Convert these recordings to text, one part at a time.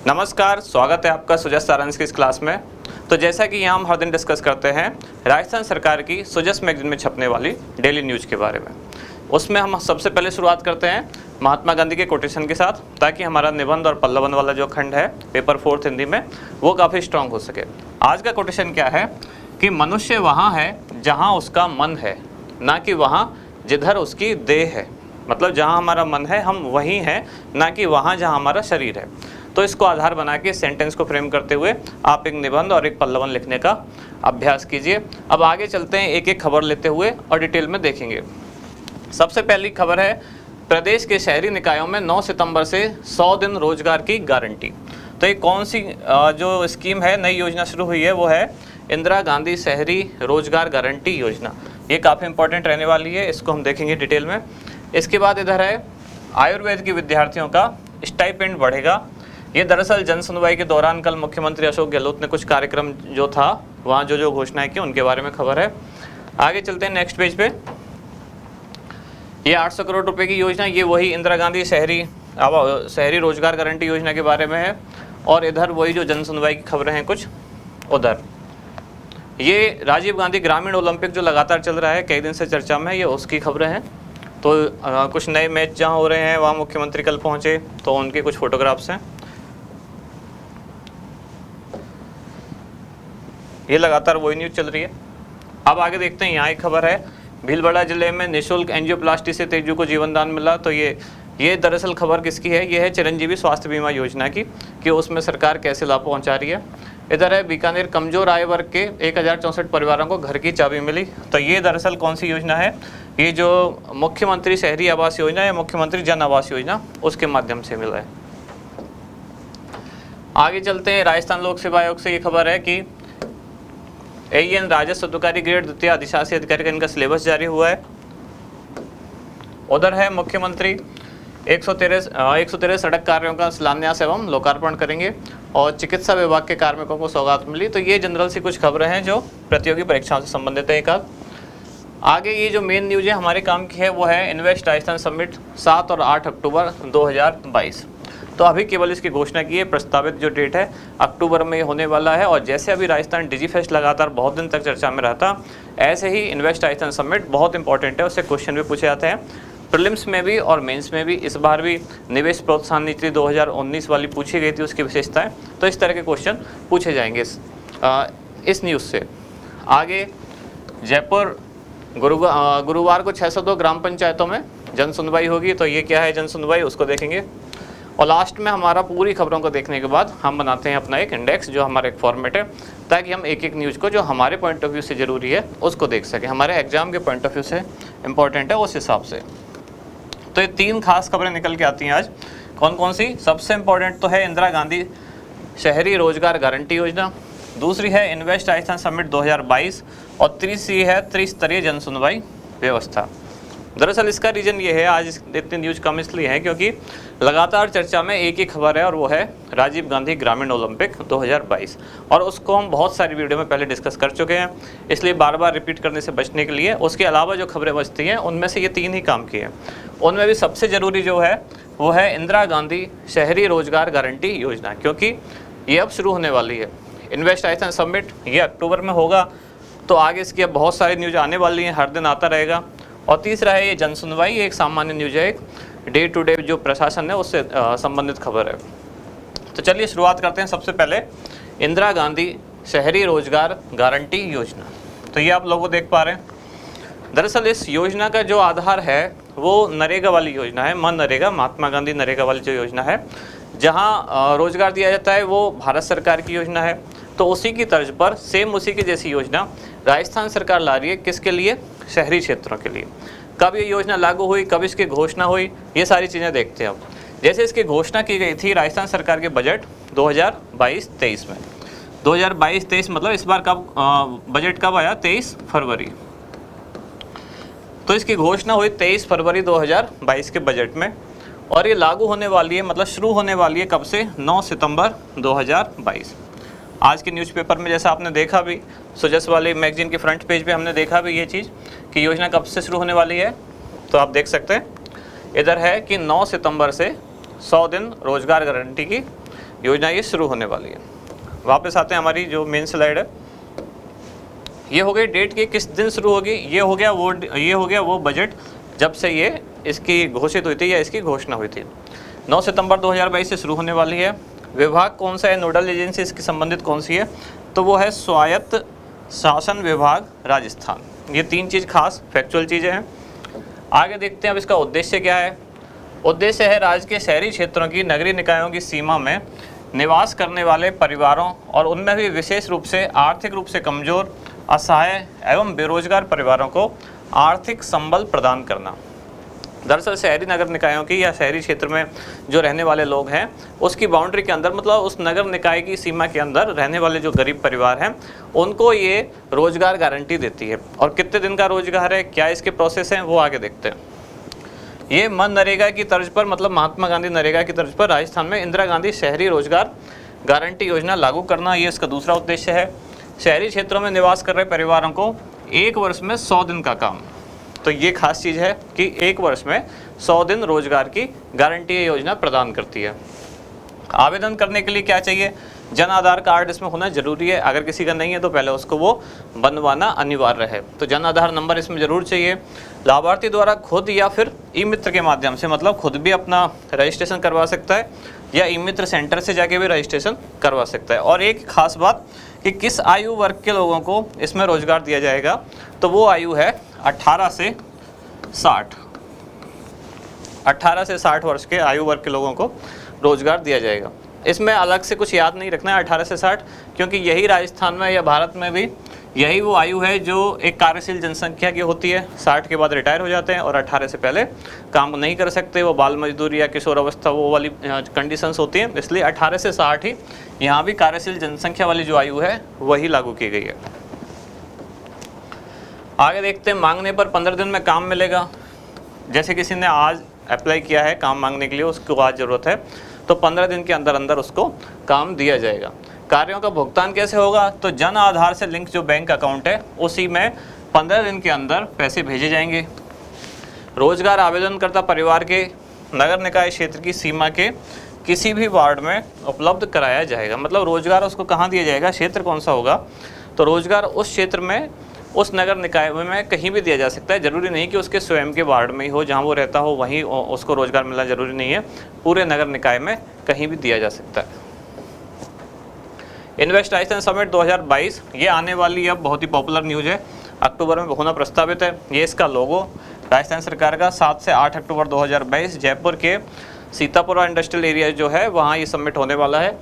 नमस्कार, स्वागत है आपका सुजस सारांश की इस क्लास में। तो जैसा कि यहाँ हम हर दिन डिस्कस करते हैं राजस्थान सरकार की सुजस मैगजीन में छपने वाली डेली न्यूज़ के बारे में। उसमें हम सबसे पहले शुरुआत करते हैं महात्मा गांधी के कोटेशन के साथ, ताकि हमारा निबंध और पल्लवन वाला जो खंड है पेपर 4 हिंदी में वो काफ़ी स्ट्रांग हो सके। आज का कोटेशन क्या है कि मनुष्य वहाँ है जहाँ उसका मन है, ना कि वहाँ जिधर उसकी देह है। मतलब जहाँ हमारा मन है हम वहीं हैं, ना कि वहाँ जहाँ हमारा शरीर है। तो इसको आधार बना के सेंटेंस को फ्रेम करते हुए आप एक निबंध और एक पल्लवन लिखने का अभ्यास कीजिए। अब आगे चलते हैं, एक एक खबर लेते हुए और डिटेल में देखेंगे। सबसे पहली खबर है, प्रदेश के शहरी निकायों में 9 सितंबर से 100 दिन रोजगार की गारंटी। तो ये कौन सी जो स्कीम है, नई योजना शुरू हुई है, वो है इंदिरा गांधी शहरी रोजगार गारंटी योजना। ये काफ़ी इंपॉर्टेंट रहने वाली है, इसको हम देखेंगे डिटेल में। इसके बाद इधर है, आयुर्वेद के विद्यार्थियों का स्टाइपेंड बढ़ेगा। ये दरअसल जन सुनवाई के दौरान कल मुख्यमंत्री अशोक गहलोत ने कुछ कार्यक्रम जो था वहाँ जो घोषणाएं की उनके बारे में खबर है। आगे चलते हैं नेक्स्ट पेज पे। ये 800 करोड़ रुपए की योजना, ये वही इंदिरा गांधी शहरी रोजगार गारंटी योजना के बारे में है। और इधर वही जो जन सुनवाई की खबरें हैं कुछ उधर। ये राजीव गांधी ग्रामीण ओलंपिक जो लगातार चल रहा है, कई दिन से चर्चा में है, ये उसकी खबरें हैं। तो कुछ नए मैच जहाँ हो रहे हैं वहाँ मुख्यमंत्री कल पहुँचे, तो उनके कुछ फोटोग्राफ्स हैं। ये लगातार वही न्यूज़ चल रही है। अब आगे देखते हैं, यहाँ एक खबर है, भीलवाड़ा जिले में निःशुल्क एंजियोप्लास्टी से तेजू को जीवन दान मिला। तो ये दरअसल खबर किसकी है, ये है चिरंजीवी स्वास्थ्य बीमा योजना की, कि उसमें सरकार कैसे लाभ पहुंचा रही है। इधर है, बीकानेर कमजोर आय वर्ग के 1064 परिवारों को घर की चाबी मिली। तो ये दरअसल कौन सी योजना है, ये जो मुख्यमंत्री शहरी आवास योजना या मुख्यमंत्री जन आवास योजना उसके माध्यम से मिला है। आगे चलते हैं, राजस्थान लोक सेवा आयोग से ये खबर है कि AEN राजस्व अधिकारी ग्रेड द्वितीय अधिशासी अधिकारी का इनका सिलेबस जारी हुआ है। उधर है, मुख्यमंत्री 113 सड़क कार्यों का शिलान्यास एवं लोकार्पण करेंगे और चिकित्सा विभाग के कार्मिकों को सौगात मिली। तो ये जनरल सी कुछ खबरें हैं जो प्रतियोगी परीक्षाओं से संबंधित है। एक आगे ये जो मेन न्यूज है हमारे काम की है, वो है इन्वेस्ट राजस्थान समिट 7 और 8 अक्टूबर 2022। तो अभी केवल इसकी घोषणा की है, प्रस्तावित जो डेट है अक्टूबर में होने वाला है। और जैसे अभी राजस्थान डिजीफेस्ट लगातार बहुत दिन तक चर्चा में रहता, ऐसे ही इन्वेस्ट राजस्थान समिट बहुत इंपॉर्टेंट है, उससे क्वेश्चन भी पूछे जाते हैं प्रीलिम्स में भी और मेंस में भी। इस बार भी निवेश प्रोत्साहन नीति 2019 वाली पूछी गई थी, उसकी विशेषताएं। तो इस तरह के क्वेश्चन पूछे जाएंगे इस न्यूज़ से। आगे जयपुर गुरुवार को 602 ग्राम पंचायतों में जन सुनवाई होगी। तो ये क्या है जन सुनवाई, उसको देखेंगे। और लास्ट में हमारा पूरी खबरों को देखने के बाद हम बनाते हैं अपना एक इंडेक्स, जो हमारा एक फॉर्मेट है, ताकि हम एक एक न्यूज़ को जो हमारे पॉइंट ऑफ व्यू से ज़रूरी है उसको देख सकें, हमारे एग्जाम के पॉइंट ऑफ व्यू से इम्पॉर्टेंट है उस हिसाब से। तो ये 3 खास खबरें निकल के आती हैं आज। कौन कौन सी? सबसे इम्पॉर्टेंट तो है इंदिरा गांधी शहरी रोजगार गारंटी योजना, दूसरी है इन्वेस्ट राजस्थान समिट 2022 और तीसरी है त्रिस्तरीय जन सुनवाई व्यवस्था। दरअसल इसका रीज़न ये है, आज इतनी न्यूज़ कम इसलिए है क्योंकि लगातार चर्चा में एक ही खबर है, और वो है राजीव गांधी ग्रामीण ओलंपिक 2022। और उसको हम बहुत सारी वीडियो में पहले डिस्कस कर चुके हैं, इसलिए बार बार रिपीट करने से बचने के लिए उसके अलावा जो खबरें बचती हैं उनमें से ये 3 ही काम की हैं। उनमें भी सबसे ज़रूरी जो है वो है इंदिरा गांधी शहरी रोजगार गारंटी योजना, क्योंकि ये अब शुरू होने वाली है। इन्वेस्ट राजस्थान समिट ये अक्टूबर में होगा, तो आगे इसकी अब बहुत सारी न्यूज़ आने वाली हैं, हर दिन आता रहेगा। और तीसरा है ये जन सुनवाई, एक सामान्य न्यूज है, एक डे टू डे जो प्रशासन है उससे संबंधित खबर है। तो चलिए शुरुआत करते हैं। सबसे पहले इंदिरा गांधी शहरी रोजगार गारंटी योजना। तो ये आप लोगों देख पा रहे हैं, दरअसल इस योजना का जो आधार है वो नरेगा वाली योजना है, मनरेगा, महात्मा गांधी नरेगा वाली जो योजना है, जहाँ रोजगार दिया जाता है, वो भारत सरकार की योजना है। तो उसी की तर्ज पर सेम उसी की जैसी योजना राजस्थान सरकार ला रही है, किसके लिए? शहरी क्षेत्रों के लिए। कब ये योजना लागू हुई, कब इसकी घोषणा हुई, ये सारी चीज़ें देखते हैं अब। जैसे इसकी घोषणा की गई थी राजस्थान सरकार के बजट 2022-23 में। 2022-23 मतलब इस बार कब बजट कब आया? 23 फरवरी। तो इसकी घोषणा हुई 23 फरवरी 2022 के बजट में, और ये लागू होने वाली है, मतलब शुरू होने वाली है कब से? 9 सितंबर 2022। आज के न्यूज़पेपर में जैसा आपने देखा भी, सुजस वाली मैगजीन के फ्रंट पेज पे हमने देखा भी ये चीज़ कि योजना कब से शुरू होने वाली है। तो आप देख सकते हैं इधर है कि 9 सितंबर से 100 दिन रोजगार गारंटी की योजना ये शुरू होने वाली है। वापस आते हैं हमारी जो मेन स्लाइड है, ये हो गई डेट की किस दिन शुरू होगी, ये हो गया वो बजट जब से ये इसकी घोषित हुई थी या इसकी घोषणा हुई थी। 9 सितंबर 2022 से शुरू होने वाली है। विभाग कौन सा है, नोडल एजेंसी इसकी संबंधित कौन सी है, तो वो है स्वायत्त शासन विभाग राजस्थान। ये 3 चीज़ खास फैक्चुअल चीज़ें हैं। आगे देखते हैं अब इसका उद्देश्य क्या है। उद्देश्य है राज्य के शहरी क्षेत्रों की नगरीय निकायों की सीमा में निवास करने वाले परिवारों और उनमें भी विशेष रूप से आर्थिक रूप से कमजोर, असहाय एवं बेरोजगार परिवारों को आर्थिक संबल प्रदान करना। दरअसल शहरी नगर निकायों की या शहरी क्षेत्र में जो रहने वाले लोग हैं उसकी बाउंड्री के अंदर, मतलब उस नगर निकाय की सीमा के अंदर रहने वाले जो गरीब परिवार हैं उनको ये रोजगार गारंटी देती है। और कितने दिन का रोजगार है, क्या इसके प्रोसेस हैं, वो आगे देखते हैं। ये मनरेगा की तर्ज पर, मतलब महात्मा गांधी नरेगा की तर्ज पर राजस्थान में इंदिरा गांधी शहरी रोजगार गारंटी योजना लागू करना, ये इसका दूसरा उद्देश्य है। शहरी क्षेत्रों में निवास कर रहे परिवारों को 1 वर्ष में 100 दिन का काम, तो ये खास चीज़ है कि 1 वर्ष में 100 दिन रोजगार की गारंटी ये योजना प्रदान करती है। आवेदन करने के लिए क्या चाहिए, जन आधार कार्ड इसमें होना जरूरी है। अगर किसी का नहीं है तो पहले उसको वो बनवाना अनिवार्य है, तो जन आधार नंबर इसमें जरूर चाहिए। लाभार्थी द्वारा खुद या फिर ई मित्र के माध्यम से, मतलब खुद भी अपना रजिस्ट्रेशन करवा सकता है या ई मित्र सेंटर से जाके भी रजिस्ट्रेशन करवा सकता है। और एक खास बात कि किस आयु वर्ग के लोगों को इसमें रोजगार दिया जाएगा, तो वो आयु है 18 से 60। 18 से 60 वर्ष के आयु वर्ग के लोगों को रोजगार दिया जाएगा। इसमें अलग से कुछ याद नहीं रखना है 18 से 60, क्योंकि यही राजस्थान में या भारत में भी यही वो आयु है जो एक कार्यशील जनसंख्या की होती है। 60 के बाद रिटायर हो जाते हैं और 18 से पहले काम नहीं कर सकते, वो बाल मजदूरी या किशोर अवस्था वो वाली कंडीशंस होती हैं। इसलिए 18 से 60 ही यहाँ भी कार्यशील जनसंख्या वाली जो आयु है वही लागू की गई है। आगे देखते हैं, मांगने पर 15 दिन में काम मिलेगा। जैसे किसी ने आज अप्लाई किया है काम मांगने के लिए, उसको आज ज़रूरत है, तो 15 दिन के अंदर अंदर उसको काम दिया जाएगा। कार्यों का भुगतान कैसे होगा, तो जन आधार से लिंक जो बैंक अकाउंट है उसी में 15 दिन के अंदर पैसे भेजे जाएंगे। रोजगार आवेदनकर्ता परिवार के नगर निकाय क्षेत्र की सीमा के किसी भी वार्ड में उपलब्ध कराया जाएगा। मतलब रोजगार उसको कहाँ दिया जाएगा, क्षेत्र कौन सा होगा, तो रोजगार उस क्षेत्र में, उस नगर निकाय में कहीं भी दिया जा सकता है। जरूरी नहीं कि उसके स्वयं के वार्ड में ही हो, जहाँ वो रहता हो वहीं उसको रोजगार मिलना जरूरी नहीं है, पूरे नगर निकाय में कहीं भी दिया जा सकता है। इन्वेस्ट राजस्थान समिट 2022 ये आने वाली अब बहुत ही पॉपुलर न्यूज़ है, अक्टूबर में होना प्रस्तावित है। ये इसका लोगो राजस्थान सरकार का 7 से 8 अक्टूबर 2022 जयपुर के सीतापुरा इंडस्ट्रियल एरिया जो है वहाँ ये समिट होने वाला है।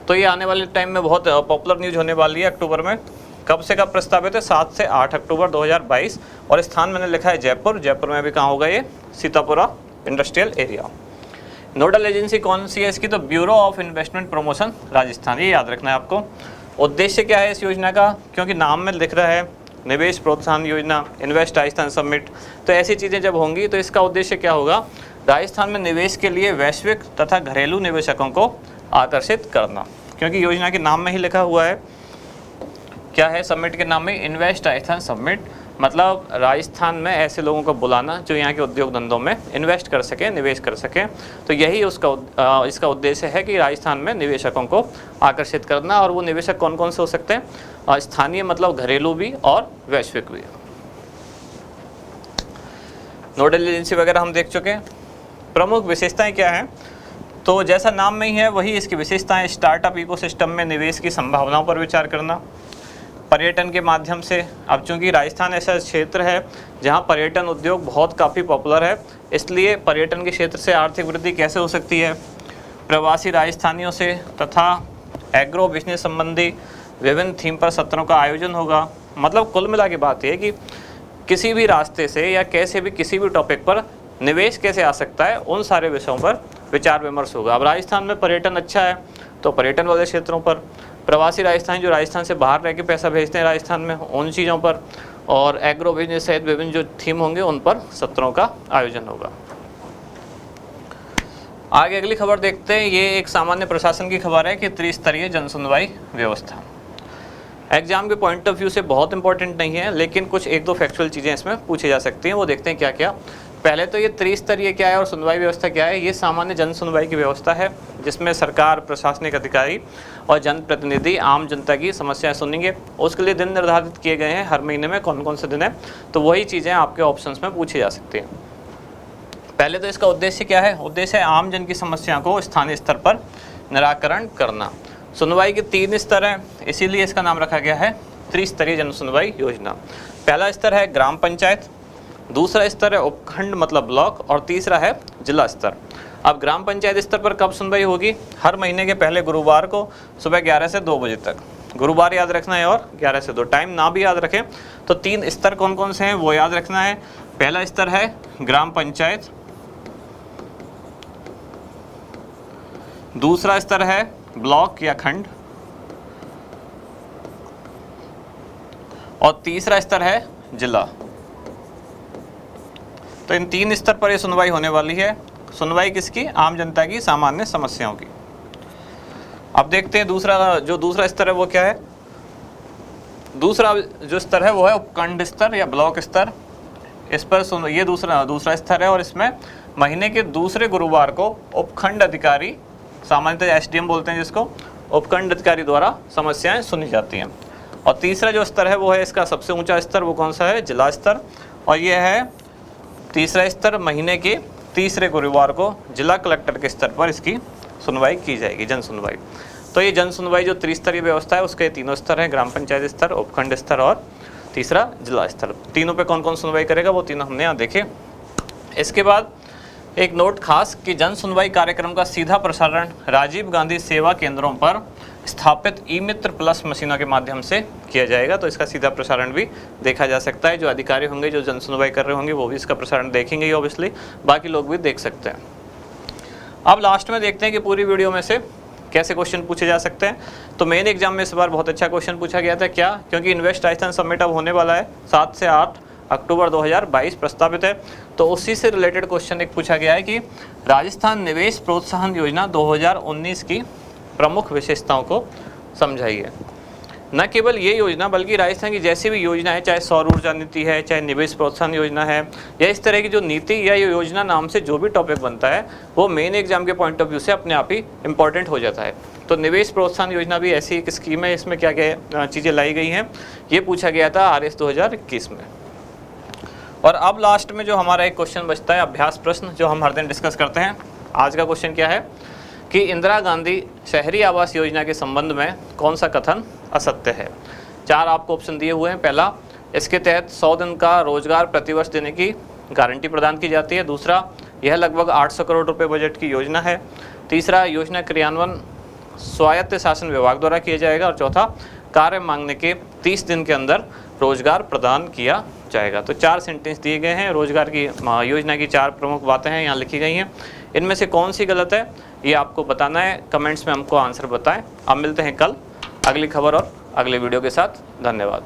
तो ये आने वाले टाइम में बहुत पॉपुलर न्यूज़ होने वाली है अक्टूबर में। कब से कब प्रस्तावित है, 7 से 8 अक्टूबर 2022, और स्थान मैंने लिखा है जयपुर। जयपुर में भी कहाँ होगा ये, Sitapura industrial area. Nodal agency कौन सी है इसकी, तो bureau of investment promotion Rajasthan, ये याद रखना है आपको। उद्देश्य क्या है इस योजना का, क्योंकि नाम में दिख रहा है निवेश प्रोत्साहन योजना, इन्वेस्ट राजस्थान समिट, तो ऐसी चीज़ें जब होंगी तो इसका उद्देश्य क्या होगा, राजस्थान में निवेश के लिए वैश्विक तथा घरेलू निवेशकों को आकर्षित करना। क्योंकि योजना के नाम में ही लिखा हुआ है, क्या है समिट के नाम में, इन्वेस्ट राजस्थान समिट, मतलब राजस्थान में ऐसे लोगों को बुलाना जो यहाँ के उद्योग धंधों में इन्वेस्ट कर सकें, निवेश कर सकें। तो यही उसका इसका उद्देश्य है कि राजस्थान में निवेशकों को आकर्षित करना। और वो निवेशक कौन कौन से हो सकते हैं, स्थानीय मतलब घरेलू भी और वैश्विक भी। नोडल एजेंसी वगैरह हम देख चुके हैं। प्रमुख विशेषताएं क्या हैं, तो जैसा नाम में ही है वही इसकी विशेषताएं। स्टार्टअप इकोसिस्टम में निवेश की संभावनाओं पर विचार करना, पर्यटन के माध्यम से, अब चूंकि राजस्थान ऐसा क्षेत्र है जहां पर्यटन उद्योग बहुत काफ़ी पॉपुलर है, इसलिए पर्यटन के क्षेत्र से आर्थिक वृद्धि कैसे हो सकती है, प्रवासी राजस्थानियों से तथा एग्रो बिजनेस संबंधी विभिन्न थीम पर सत्रों का आयोजन होगा। मतलब कुल मिला के बात यह कि किसी भी रास्ते से या कैसे भी किसी भी टॉपिक पर निवेश कैसे आ सकता है, उन सारे विषयों पर विचार विमर्श होगा। अब राजस्थान में पर्यटन अच्छा है तो पर्यटन वाले क्षेत्रों पर, प्रवासी राजस्थानी जो राजस्थान से बाहर रह के पैसा भेजते हैं राजस्थान में, उन चीज़ों पर, और एग्रो बिजनेस सहित विभिन्न जो थीम होंगे उन पर सत्रों का आयोजन होगा। आगे अगली खबर देखते हैं। ये एक सामान्य प्रशासन की खबर है कि त्रिस्तरीय जनसुनवाई व्यवस्था। एग्जाम के पॉइंट ऑफ व्यू से बहुत इंपॉर्टेंट नहीं है, लेकिन कुछ 1-2 फैक्चुअल चीज़ें इसमें पूछी जा सकती हैं, वो देखते हैं क्या क्या। पहले तो ये त्रिस्तरीय क्या है और सुनवाई व्यवस्था क्या है। ये सामान्य जन सुनवाई की व्यवस्था है जिसमें सरकार, प्रशासनिक अधिकारी और जनप्रतिनिधि आम जनता की समस्याएं सुनेंगे। उसके लिए दिन निर्धारित किए गए हैं, हर महीने में कौन कौन से दिन है, तो वही चीज़ें आपके ऑप्शंस में पूछी जा सकती हैं। पहले तो इसका उद्देश्य क्या है? उद्देश्य है आम जन की समस्या को स्थानीय स्तर पर निराकरण करना। सुनवाई के 3 स्तर हैं, इसीलिए इसका नाम रखा गया है त्रिस्तरीय जन सुनवाई योजना। पहला स्तर है ग्राम पंचायत, दूसरा स्तर है उपखंड मतलब ब्लॉक, और तीसरा है जिला स्तर। अब ग्राम पंचायत स्तर पर कब सुनवाई होगी? हर महीने के पहले गुरुवार को सुबह 11 से 2 बजे तक। गुरुवार याद रखना है और 11 से 2। टाइम ना भी याद रखें तो 3 स्तर कौन कौन से हैं वो याद रखना है। पहला स्तर है ग्राम पंचायत, दूसरा स्तर है ब्लॉक या खंड, और तीसरा स्तर है जिला। तो इन 3 स्तर पर यह सुनवाई होने वाली है। सुनवाई किसकी? आम जनता की सामान्य समस्याओं की। अब देखते हैं दूसरा स्तर है वो क्या है। दूसरा जो स्तर है वो है उपखंड स्तर या ब्लॉक स्तर। इस पर ये दूसरा स्तर है और इसमें महीने के दूसरे गुरुवार को उपखंड अधिकारी, सामान्यतः एसडीएम बोलते हैं जिसको, उपखंड अधिकारी द्वारा समस्याएं सुनी जाती हैं। और तीसरा जो स्तर है वो है इसका सबसे ऊंचा स्तर, वो कौन सा है? जिला स्तर। और ये है तीसरा स्तर, महीने के तीसरे गुरुवार को जिला कलेक्टर के स्तर पर इसकी सुनवाई की जाएगी, जन सुनवाई। तो ये जन सुनवाई जो त्रिस्तरीय व्यवस्था है उसके 3 स्तर हैं, ग्राम पंचायत स्तर, उपखंड स्तर और तीसरा जिला स्तर। तीनों पे कौन कौन सुनवाई करेगा वो तीनों हमने यहाँ देखे। इसके बाद एक नोट खास कि जन सुनवाई कार्यक्रम का सीधा प्रसारण राजीव गांधी सेवा केंद्रों पर स्थापित ई-मित्र प्लस मशीनों के माध्यम से किया जाएगा। तो इसका सीधा प्रसारण भी देखा जा सकता है। जो अधिकारी होंगे, जो जन सुनवाई कर रहे होंगे, वो भी इसका प्रसारण देखेंगे ही ऑब्वियसली, बाकी लोग भी देख सकते हैं। अब लास्ट में देखते हैं कि पूरी वीडियो में से कैसे क्वेश्चन पूछे जा सकते हैं। तो मेन एग्जाम में इस बार बहुत अच्छा क्वेश्चन पूछा गया था। क्या? क्योंकि इन्वेस्ट राजस्थान समिट अब होने वाला है, 7 से 8 अक्टूबर 2022 प्रस्तावित है। तो उसी से रिलेटेड क्वेश्चन एक पूछा गया है कि राजस्थान निवेश प्रोत्साहन योजना 2019 की प्रमुख विशेषताओं को समझाइए। न केवल ये योजना बल्कि राजस्थान की जैसी भी योजना है, चाहे सौर ऊर्जा नीति है, चाहे निवेश प्रोत्साहन योजना है, या इस तरह की जो नीति या योजना नाम से जो भी टॉपिक बनता है वो मेन एग्जाम के पॉइंट ऑफ व्यू से अपने आप ही इंपॉर्टेंट हो जाता है। तो निवेश प्रोत्साहन योजना भी ऐसी एक स्कीम है, इसमें क्या क्या चीज़ें लाई गई हैं ये पूछा गया था RS 2021 में। और अब लास्ट में जो हमारा एक क्वेश्चन बचता है, अभ्यास प्रश्न, जो हम हर दिन डिस्कस करते हैं। आज का क्वेश्चन क्या है कि इंदिरा गांधी शहरी आवास योजना के संबंध में कौन सा कथन असत्य है? 4 आपको ऑप्शन दिए हुए हैं। पहला, इसके तहत 100 दिन का रोजगार प्रतिवर्ष देने की गारंटी प्रदान की जाती है। दूसरा, यह लगभग 800 करोड़ रुपए बजट की योजना है। तीसरा, योजना क्रियान्वयन स्वायत्त शासन विभाग द्वारा किया जाएगा। और चौथा, कार्य मांगने के 30 दिन के अंदर रोजगार प्रदान किया जाएगा। तो 4 सेंटेंस दिए गए हैं। रोजगार की योजना की 4 प्रमुख बातें हैं यहाँ लिखी गई हैं। इनमें से कौन सी गलत है ये आपको बताना है, कमेंट्स में हमको आंसर बताएं। अब मिलते हैं कल अगली खबर और अगले वीडियो के साथ। धन्यवाद।